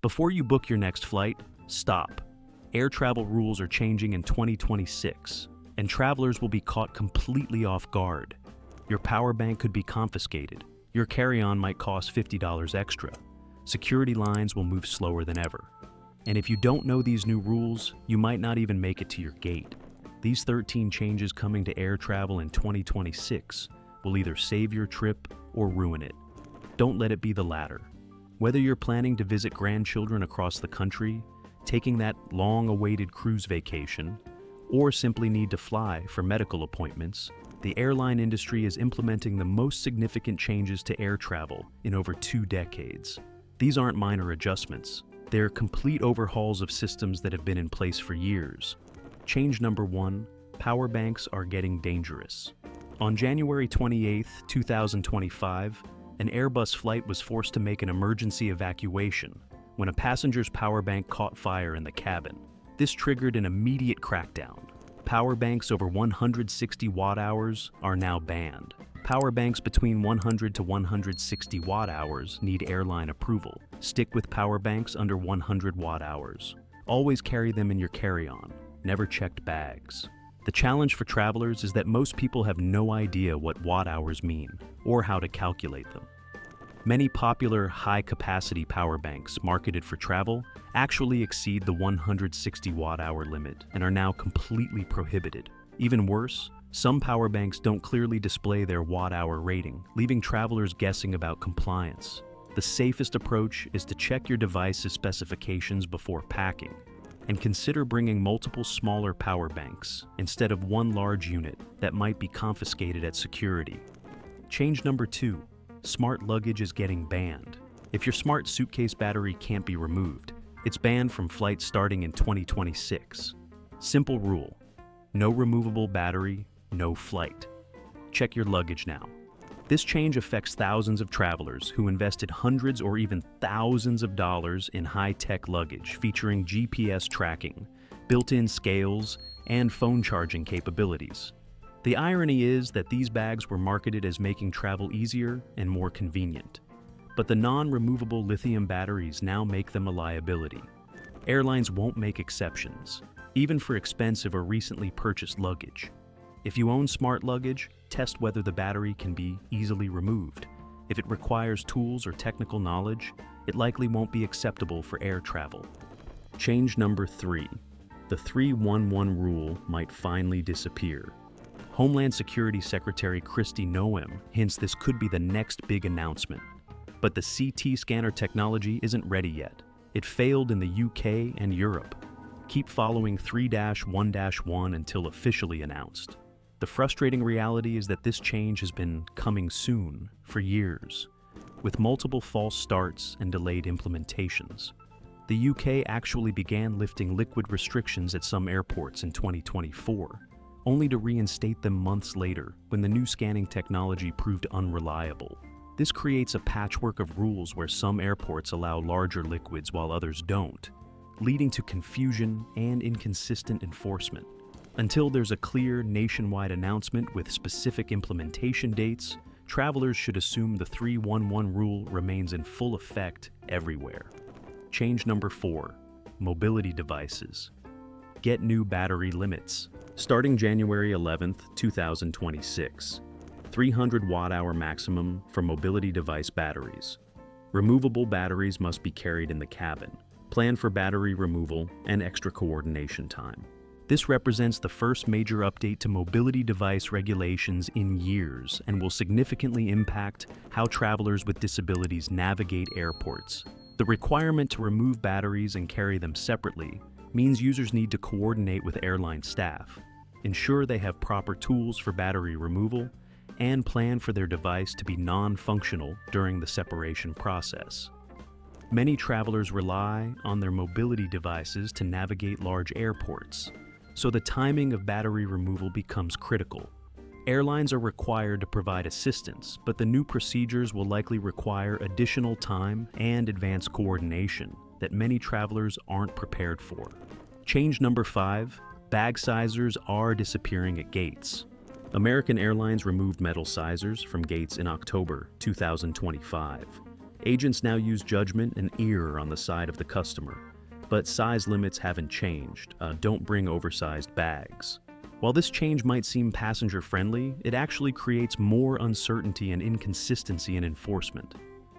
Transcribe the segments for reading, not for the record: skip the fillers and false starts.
Before you book your next flight, stop. Air travel rules are changing in 2026, and travelers will be caught completely off guard. Your power bank could be confiscated. Your carry-on might cost $50 extra. Security lines will move slower than ever. And if you don't know these new rules, you might not even make it to your gate. These 13 changes coming to air travel in 2026 will either save your trip or ruin it. Don't let it be the latter. Whether you're planning to visit grandchildren across the country, taking that long-awaited cruise vacation, or simply need to fly for medical appointments, the airline industry is implementing the most significant changes to air travel in over 2 decades. These aren't minor adjustments. They're complete overhauls of systems that have been in place for years. Change number 1, power banks are getting dangerous. On January 28, 2025, an Airbus flight was forced to make an emergency evacuation when a passenger's power bank caught fire in the cabin. This triggered an immediate crackdown. Power banks over 160 watt-hours are now banned. Power banks between 100 to 160 watt-hours need airline approval. Stick with power banks under 100 watt-hours. Always carry them in your carry-on. Never checked bags. The challenge for travelers is that most people have no idea what watt-hours mean or how to calculate them. Many popular high-capacity power banks marketed for travel actually exceed the 160 watt-hour limit and are now completely prohibited. Even worse, some power banks don't clearly display their watt-hour rating, leaving travelers guessing about compliance. The safest approach is to check your device's specifications before packing, and consider bringing multiple smaller power banks instead of one large unit that might be confiscated at security. Change number 2, smart luggage is getting banned. If your smart suitcase battery can't be removed, it's banned from flights starting in 2026. Simple rule: no removable battery, no flight. Check your luggage now. This change affects thousands of travelers who invested hundreds or even thousands of dollars in high-tech luggage featuring GPS tracking, built-in scales, and phone charging capabilities. The irony is that these bags were marketed as making travel easier and more convenient. But the non-removable lithium batteries now make them a liability. Airlines won't make exceptions, even for expensive or recently purchased luggage. If you own smart luggage, test whether the battery can be easily removed. If it requires tools or technical knowledge, it likely won't be acceptable for air travel. Change number 3. The 311 rule might finally disappear. Homeland Security Secretary Kristi Noem hints this could be the next big announcement. But the CT scanner technology isn't ready yet. It failed in the UK and Europe. Keep following 3-1-1 until officially announced. The frustrating reality is that this change has been coming soon for years, with multiple false starts and delayed implementations. The UK actually began lifting liquid restrictions at some airports in 2024, only to reinstate them months later when the new scanning technology proved unreliable. This creates a patchwork of rules where some airports allow larger liquids while others don't, leading to confusion and inconsistent enforcement. Until there's a clear nationwide announcement with specific implementation dates, travelers should assume the 311 rule remains in full effect everywhere. Change number 4, mobility devices. Get new battery limits. Starting January 11th, 2026, 300 watt-hour maximum for mobility device batteries. Removable batteries must be carried in the cabin. Plan for battery removal and extra coordination time. This represents the first major update to mobility device regulations in years and will significantly impact how travelers with disabilities navigate airports. The requirement to remove batteries and carry them separately means users need to coordinate with airline staff, ensure they have proper tools for battery removal, and plan for their device to be non-functional during the separation process. Many travelers rely on their mobility devices to navigate large airports, so the timing of battery removal becomes critical. Airlines are required to provide assistance, but the new procedures will likely require additional time and advanced coordination that many travelers aren't prepared for. Change number 5, bag sizers are disappearing at gates. American Airlines removed metal sizers from gates in October 2025. Agents now use judgment and ear on the side of the customer, but size limits haven't changed. Don't bring oversized bags. While this change might seem passenger-friendly, it actually creates more uncertainty and inconsistency in enforcement.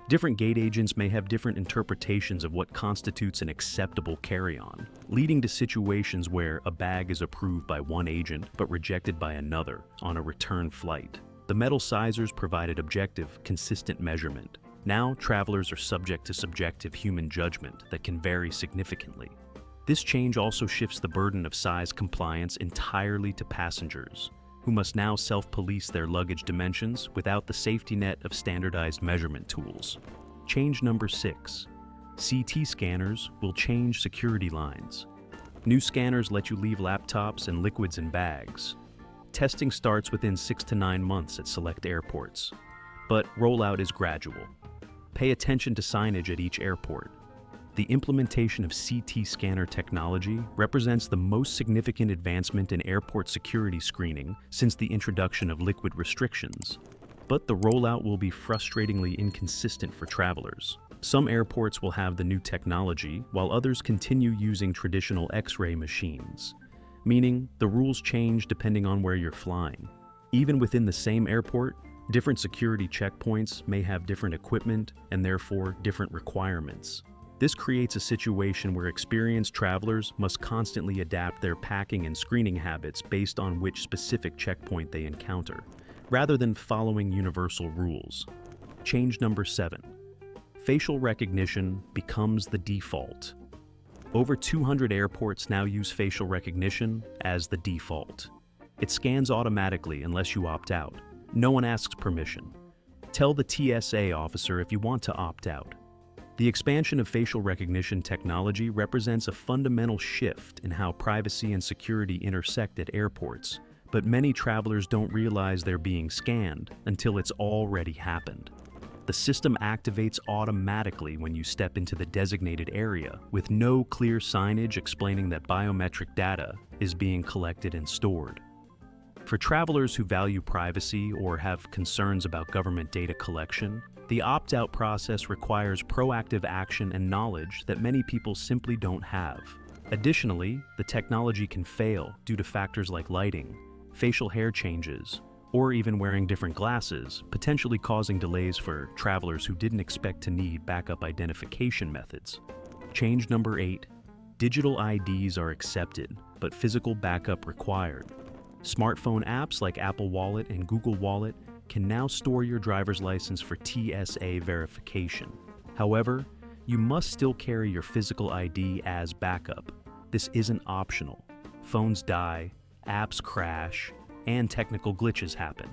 Different gate agents may have different interpretations of what constitutes an acceptable carry-on, leading to situations where a bag is approved by one agent but rejected by another on a return flight. The metal sizers provided objective, consistent measurement. Now, travelers are subject to subjective human judgment that can vary significantly. This change also shifts the burden of size compliance entirely to passengers, who must now self-police their luggage dimensions without the safety net of standardized measurement tools. Change number 6. CT scanners will change security lines. New scanners let you leave laptops and liquids in bags. Testing starts within 6 to 9 months at select airports, but rollout is gradual. Pay attention to signage at each airport. The implementation of CT scanner technology represents the most significant advancement in airport security screening since the introduction of liquid restrictions. But the rollout will be frustratingly inconsistent for travelers. Some airports will have the new technology, while others continue using traditional X-ray machines, meaning the rules change depending on where you're flying. Even within the same airport, different security checkpoints may have different equipment and therefore different requirements. This creates a situation where experienced travelers must constantly adapt their packing and screening habits based on which specific checkpoint they encounter, rather than following universal rules. Change number 7. Facial recognition becomes the default. Over 200 airports now use facial recognition as the default. It scans automatically unless you opt out. No one asks permission. Tell the TSA officer if you want to opt out. The expansion of facial recognition technology represents a fundamental shift in how privacy and security intersect at airports, but many travelers don't realize they're being scanned until it's already happened. The system activates automatically when you step into the designated area, with no clear signage explaining that biometric data is being collected and stored. For travelers who value privacy or have concerns about government data collection, the opt-out process requires proactive action and knowledge that many people simply don't have. Additionally, the technology can fail due to factors like lighting, facial hair changes, or even wearing different glasses, potentially causing delays for travelers who didn't expect to need backup identification methods. Change number 8. Digital IDs are accepted, but physical backup required. Smartphone apps like Apple Wallet and Google Wallet can now store your driver's license for TSA verification. However, you must still carry your physical ID as backup. This isn't optional. Phones die, apps crash, and technical glitches happen.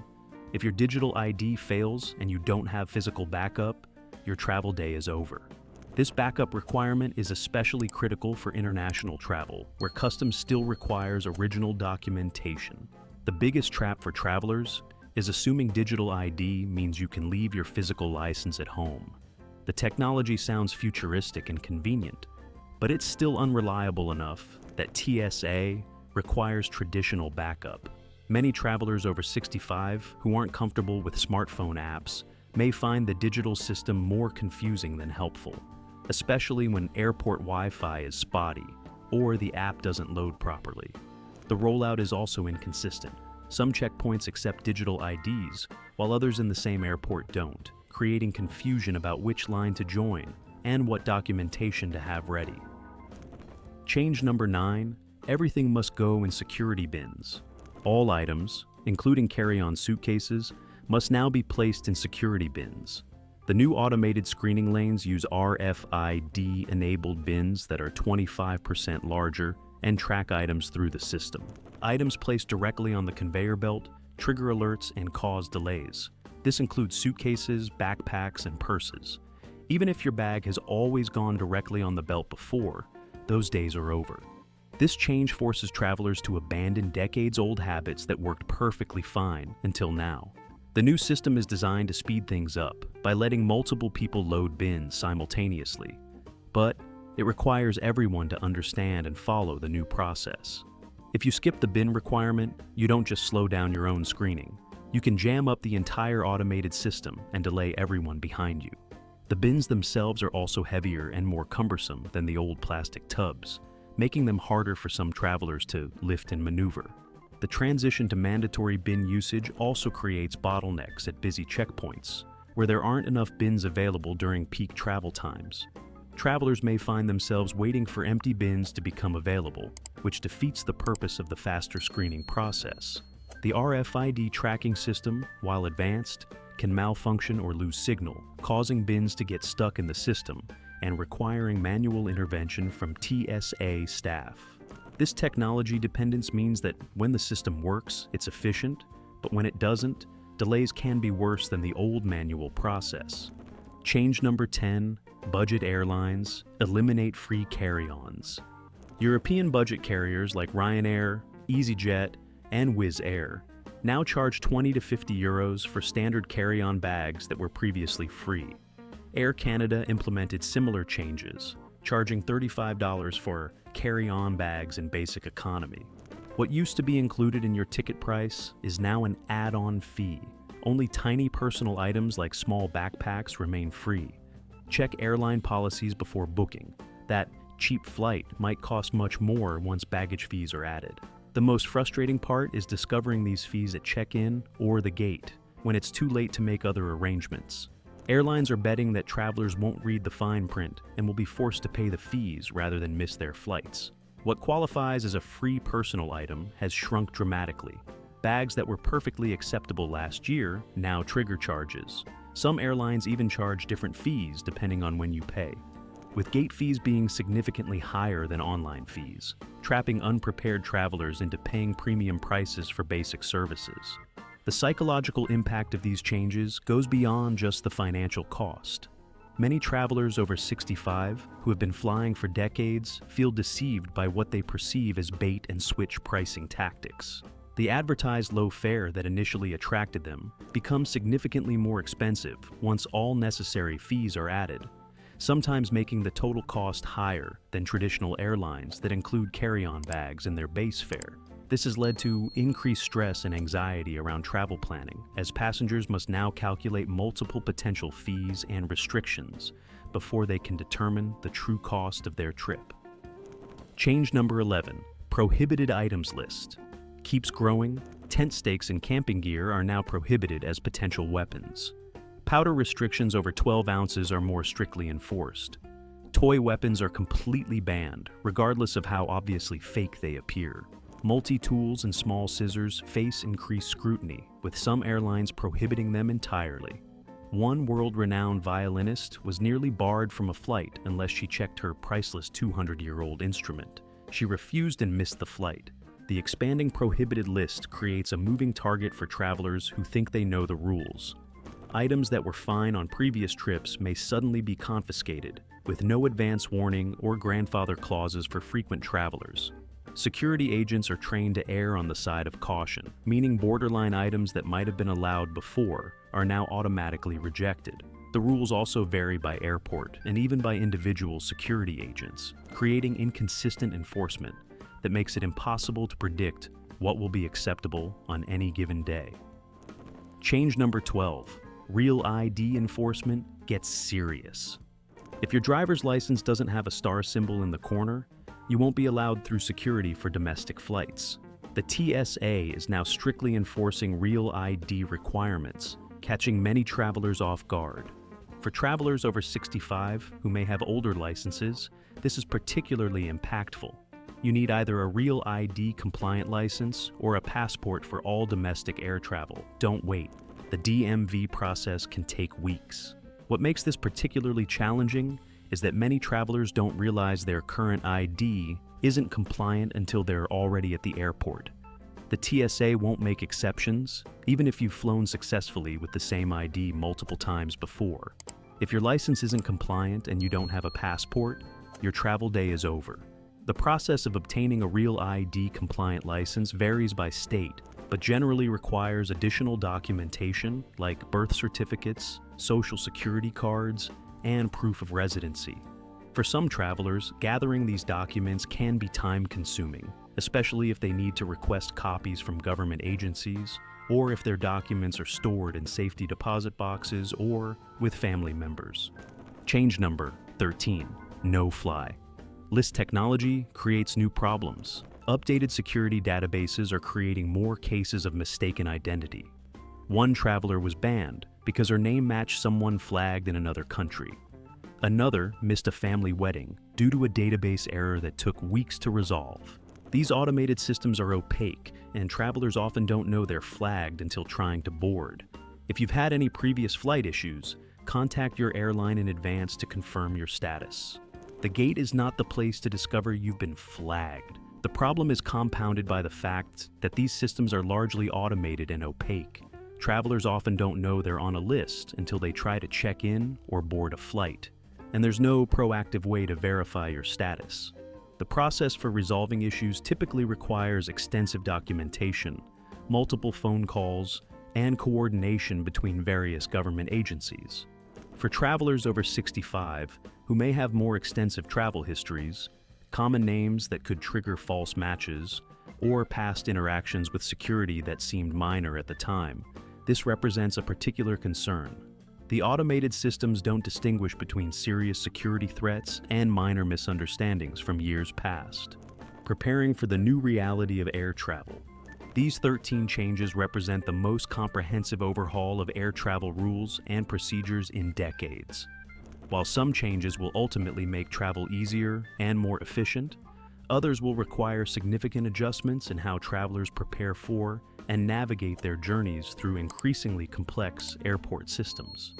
If your digital ID fails and you don't have physical backup, your travel day is over. This backup requirement is especially critical for international travel, where customs still requires original documentation. The biggest trap for travelers is assuming digital ID means you can leave your physical license at home. The technology sounds futuristic and convenient, but it's still unreliable enough that TSA requires traditional backup. Many travelers over 65 who aren't comfortable with smartphone apps may find the digital system more confusing than helpful, especially when airport Wi-Fi is spotty or the app doesn't load properly. The rollout is also inconsistent. Some checkpoints accept digital IDs, while others in the same airport don't, creating confusion about which line to join and what documentation to have ready. Change number 9, everything must go in security bins. All items, including carry-on suitcases, must now be placed in security bins. The new automated screening lanes use RFID-enabled bins that are 25% larger and track items through the system. Items placed directly on the conveyor belt trigger alerts and cause delays. This includes suitcases, backpacks, and purses. Even if your bag has always gone directly on the belt before, those days are over. This change forces travelers to abandon decades-old habits that worked perfectly fine until now. The new system is designed to speed things up by letting multiple people load bins simultaneously, but it requires everyone to understand and follow the new process. If you skip the bin requirement, you don't just slow down your own screening. You can jam up the entire automated system and delay everyone behind you. The bins themselves are also heavier and more cumbersome than the old plastic tubs, making them harder for some travelers to lift and maneuver. The transition to mandatory bin usage also creates bottlenecks at busy checkpoints, where there aren't enough bins available during peak travel times. Travelers may find themselves waiting for empty bins to become available, which defeats the purpose of the faster screening process. The RFID tracking system, while advanced, can malfunction or lose signal, causing bins to get stuck in the system and requiring manual intervention from TSA staff. This technology dependence means that when the system works, it's efficient, but when it doesn't, delays can be worse than the old manual process. Change number 10, budget airlines, eliminate free carry-ons. European budget carriers like Ryanair, EasyJet, and Wizz Air now charge 20 to 50 euros for standard carry-on bags that were previously free. Air Canada implemented similar changes, charging $35 for carry-on bags in basic economy. What used to be included in your ticket price is now an add-on fee. Only tiny personal items like small backpacks remain free. Check airline policies before booking. That cheap flight might cost much more once baggage fees are added. The most frustrating part is discovering these fees at check-in or the gate, when it's too late to make other arrangements. Airlines are betting that travelers won't read the fine print and will be forced to pay the fees rather than miss their flights. What qualifies as a free personal item has shrunk dramatically. Bags that were perfectly acceptable last year now trigger charges. Some airlines even charge different fees depending on when you pay, with gate fees being significantly higher than online fees, trapping unprepared travelers into paying premium prices for basic services. The psychological impact of these changes goes beyond just the financial cost. Many travelers over 65 who have been flying for decades feel deceived by what they perceive as bait-and-switch pricing tactics. The advertised low fare that initially attracted them becomes significantly more expensive once all necessary fees are added, sometimes making the total cost higher than traditional airlines that include carry-on bags in their base fare. This has led to increased stress and anxiety around travel planning, as passengers must now calculate multiple potential fees and restrictions before they can determine the true cost of their trip. Change number 11, prohibited items list. Keeps growing. Tent stakes and camping gear are now prohibited as potential weapons. Powder restrictions over 12 ounces are more strictly enforced. Toy weapons are completely banned, regardless of how obviously fake they appear. Multi-tools and small scissors face increased scrutiny, with some airlines prohibiting them entirely. One world-renowned violinist was nearly barred from a flight unless she checked her priceless 200-year-old instrument. She refused and missed the flight. The expanding prohibited list creates a moving target for travelers who think they know the rules. Items that were fine on previous trips may suddenly be confiscated, with no advance warning or grandfather clauses for frequent travelers. Security agents are trained to err on the side of caution, meaning borderline items that might have been allowed before are now automatically rejected. The rules also vary by airport and even by individual security agents, creating inconsistent enforcement that makes it impossible to predict what will be acceptable on any given day. Change number 12, real ID enforcement gets serious. If your driver's license doesn't have a star symbol in the corner, you won't be allowed through security for domestic flights. The TSA is now strictly enforcing real ID requirements, catching many travelers off guard. For travelers over 65 who may have older licenses, this is particularly impactful. You need either a real ID compliant license or a passport for all domestic air travel. Don't wait. The DMV process can take weeks. What makes this particularly challenging is that many travelers don't realize their current ID isn't compliant until they're already at the airport. The TSA won't make exceptions, even if you've flown successfully with the same ID multiple times before. If your license isn't compliant and you don't have a passport, your travel day is over. The process of obtaining a real ID compliant license varies by state, but generally requires additional documentation like birth certificates, social security cards, and proof of residency. For some travelers, gathering these documents can be time-consuming, especially if they need to request copies from government agencies, or if their documents are stored in safety deposit boxes or with family members. Change number 13. No fly. List technology creates new problems. Updated security databases are creating more cases of mistaken identity. One traveler was banned because her name matched someone flagged in another country. Another missed a family wedding due to a database error that took weeks to resolve. These automated systems are opaque, and travelers often don't know they're flagged until trying to board. If you've had any previous flight issues, contact your airline in advance to confirm your status. The gate is not the place to discover you've been flagged. The problem is compounded by the fact that these systems are largely automated and opaque. Travelers often don't know they're on a list until they try to check in or board a flight, and there's no proactive way to verify your status. The process for resolving issues typically requires extensive documentation, multiple phone calls, and coordination between various government agencies. For travelers over 65 who may have more extensive travel histories, common names that could trigger false matches, or past interactions with security that seemed minor at the time, this represents a particular concern. The automated systems don't distinguish between serious security threats and minor misunderstandings from years past. Preparing for the new reality of air travel. These 13 changes represent the most comprehensive overhaul of air travel rules and procedures in decades. While some changes will ultimately make travel easier and more efficient, others will require significant adjustments in how travelers prepare for and navigate their journeys through increasingly complex airport systems.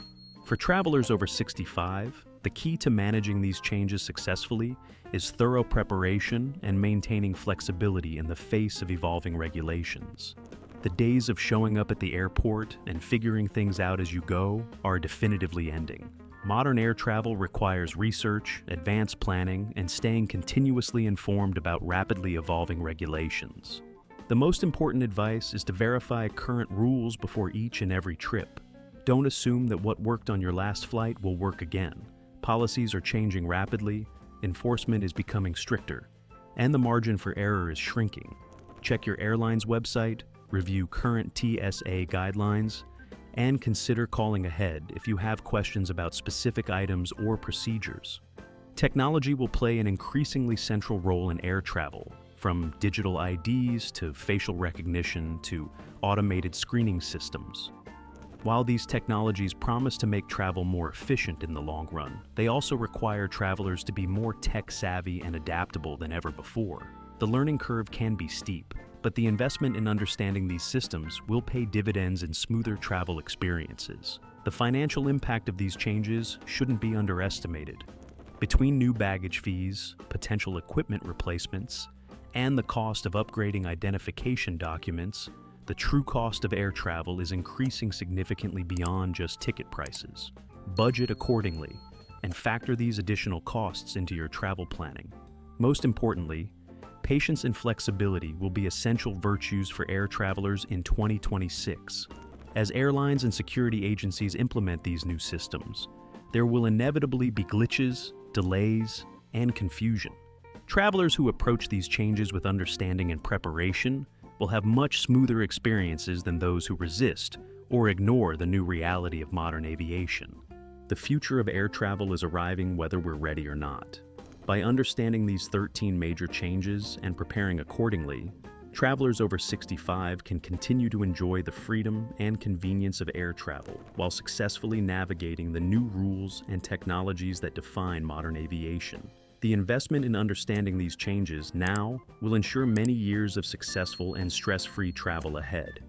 For travelers over 65, the key to managing these changes successfully is thorough preparation and maintaining flexibility in the face of evolving regulations. The days of showing up at the airport and figuring things out as you go are definitively ending. Modern air travel requires research, advanced planning, and staying continuously informed about rapidly evolving regulations. The most important advice is to verify current rules before each and every trip. Don't assume that what worked on your last flight will work again. Policies are changing rapidly, enforcement is becoming stricter, and the margin for error is shrinking. Check your airline's website, review current TSA guidelines, and consider calling ahead if you have questions about specific items or procedures. Technology will play an increasingly central role in air travel, from digital IDs to facial recognition to automated screening systems. While these technologies promise to make travel more efficient in the long run, they also require travelers to be more tech-savvy and adaptable than ever before. The learning curve can be steep, but the investment in understanding these systems will pay dividends in smoother travel experiences. The financial impact of these changes shouldn't be underestimated. Between new baggage fees, potential equipment replacements, and the cost of upgrading identification documents, the true cost of air travel is increasing significantly beyond just ticket prices. Budget accordingly, and factor these additional costs into your travel planning. Most importantly, patience and flexibility will be essential virtues for air travelers in 2026. As airlines and security agencies implement these new systems, there will inevitably be glitches, delays, and confusion. Travelers who approach these changes with understanding and preparation will have much smoother experiences than those who resist or ignore the new reality of modern aviation. The future of air travel is arriving whether we're ready or not. By understanding these 13 major changes and preparing accordingly, travelers over 65 can continue to enjoy the freedom and convenience of air travel while successfully navigating the new rules and technologies that define modern aviation. The investment in understanding these changes now will ensure many years of successful and stress-free travel ahead.